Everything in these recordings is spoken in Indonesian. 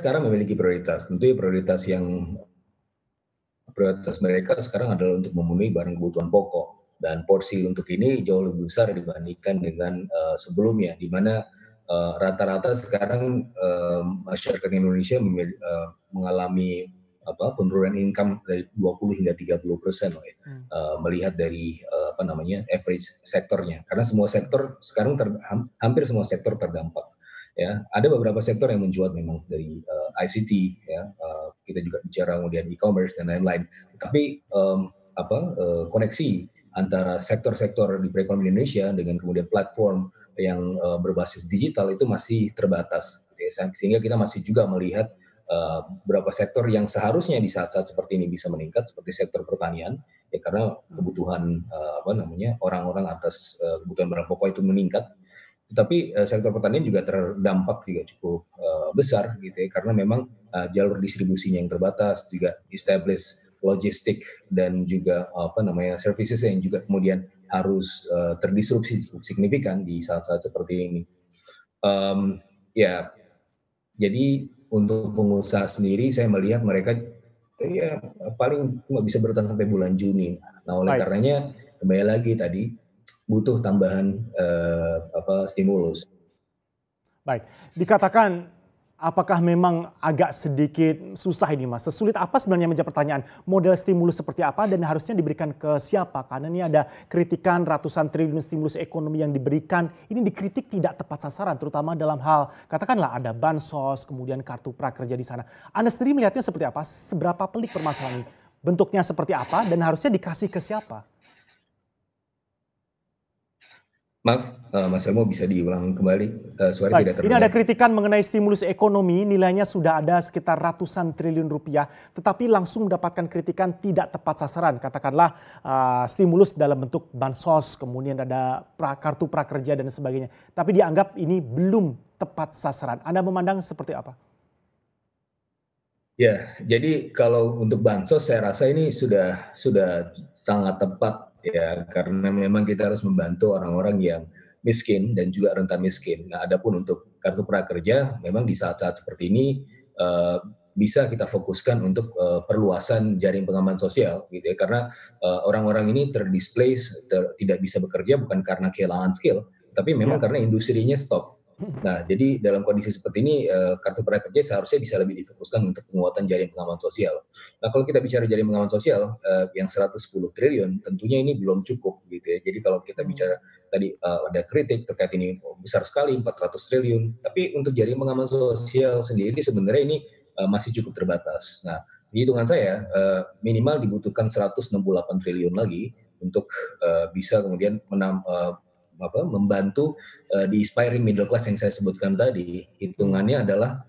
sekarang memiliki prioritas. Tentunya prioritas mereka sekarang adalah untuk memenuhi barang kebutuhan pokok, dan porsi untuk ini jauh lebih besar dibandingkan dengan sebelumnya, di mana rata-rata sekarang masyarakat Indonesia mengalami penurunan income dari 20 hingga 30% loh ya. Melihat dari average sektornya, karena semua sektor sekarang hampir semua sektor terdampak. Ya, ada beberapa sektor yang mencuat memang dari ICT, ya, kita juga bicara kemudian e-commerce dan lain-lain. Tapi koneksi antara sektor-sektor di perekonomian Indonesia dengan kemudian platform yang berbasis digital itu masih terbatas, gitu ya. Sehingga kita masih juga melihat beberapa sektor yang seharusnya di saat-saat seperti ini bisa meningkat, seperti sektor pertanian, ya, karena kebutuhan orang-orang atas kebutuhan barang pokok itu meningkat. Tetapi sektor pertanian juga terdampak juga cukup besar, gitu ya, karena memang jalur distribusinya yang terbatas, juga establish logistik dan juga services yang juga kemudian harus terdisrupsi cukup signifikan di saat-saat seperti ini. Ya, jadi untuk pengusaha sendiri saya melihat mereka ya paling cuma bisa bertahan sampai bulan Juni. Nah, oleh Baik. karenanya kembali lagi tadi butuh tambahan stimulus. Baik, dikatakan apakah memang agak sedikit susah ini Mas? Sesulit apa sebenarnya menjawab pertanyaan model stimulus seperti apa dan harusnya diberikan ke siapa? Karena ini ada kritikan ratusan triliun stimulus ekonomi yang diberikan, ini dikritik tidak tepat sasaran terutama dalam hal katakanlah ada bansos, kemudian kartu prakerja di sana. Anda sendiri melihatnya seperti apa? Seberapa pelik permasalahan ini? Bentuknya seperti apa dan harusnya dikasih ke siapa? Maaf, Mas Elmo bisa diulang kembali, suara tidak Baik, ini ada terdengar. kritikan mengenai stimulus ekonomi, nilainya sudah ada sekitar ratusan triliun rupiah, tetapi langsung mendapatkan kritikan tidak tepat sasaran. Katakanlah stimulus dalam bentuk bansos, kemudian ada kartu prakerja dan sebagainya. Tapi dianggap ini belum tepat sasaran. Anda memandang seperti apa? Ya, jadi kalau untuk bansos saya rasa ini sudah sangat tepat ya, karena memang kita harus membantu orang-orang yang miskin dan juga rentan miskin. Nah, adapun untuk kartu prakerja memang di saat-saat seperti ini eh, bisa kita fokuskan untuk perluasan jaring pengaman sosial gitu ya, karena orang-orang ini tidak bisa bekerja bukan karena kehilangan skill, tapi memang Ya. karena industrinya stop. Nah, jadi dalam kondisi seperti ini, kartu prakerja seharusnya bisa lebih difokuskan untuk penguatan jaring pengaman sosial. Nah, kalau kita bicara jaring pengaman sosial, yang 110 triliun, tentunya ini belum cukup, gitu ya. Jadi kalau kita bicara tadi ada kritik terkait ini besar sekali, 400 triliun, tapi untuk jaring pengaman sosial sendiri sebenarnya ini masih cukup terbatas. Nah, di hitungan saya, minimal dibutuhkan 168 triliun lagi untuk bisa kemudian membantu di inspiring middle class yang saya sebutkan tadi. Hitungannya adalah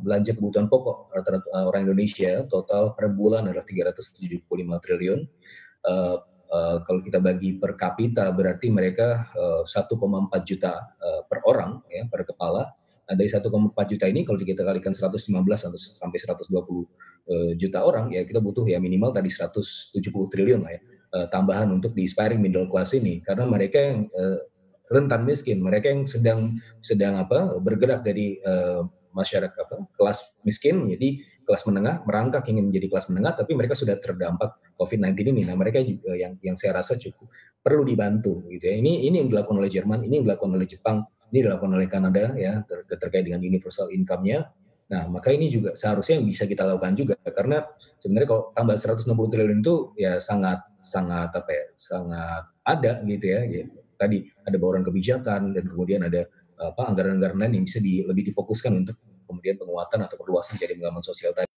belanja kebutuhan pokok rata-rata orang Indonesia total per bulan adalah 375 triliun. Kalau kita bagi per kapita berarti mereka 1,4 juta per orang ya, per kepala. Nah, dari 1,4 juta ini kalau kita kalikan 115 sampai 120 juta orang ya, kita butuh ya minimal tadi 170 triliun lah ya, tambahan untuk di inspiring middle class ini, karena mereka yang rentan miskin, mereka yang sedang bergerak dari masyarakat kelas miskin menjadi kelas menengah, merangkak ingin menjadi kelas menengah, tapi mereka sudah terdampak COVID-19 ini. Nah, mereka juga yang saya rasa cukup perlu dibantu gitu ya. Ini yang dilakukan oleh Jerman, ini yang dilakukan oleh Jepang, ini dilakukan oleh Kanada ya, terkait dengan universal income-nya. Nah, maka ini juga seharusnya yang bisa kita lakukan juga, karena sebenarnya kalau tambah 160 triliun itu ya sangat ada gitu ya. Gitu. Tadi ada bauran kebijakan dan kemudian ada anggaran-anggaran lain yang bisa lebih difokuskan untuk kemudian penguatan atau perluasan jaring pengaman sosial tadi.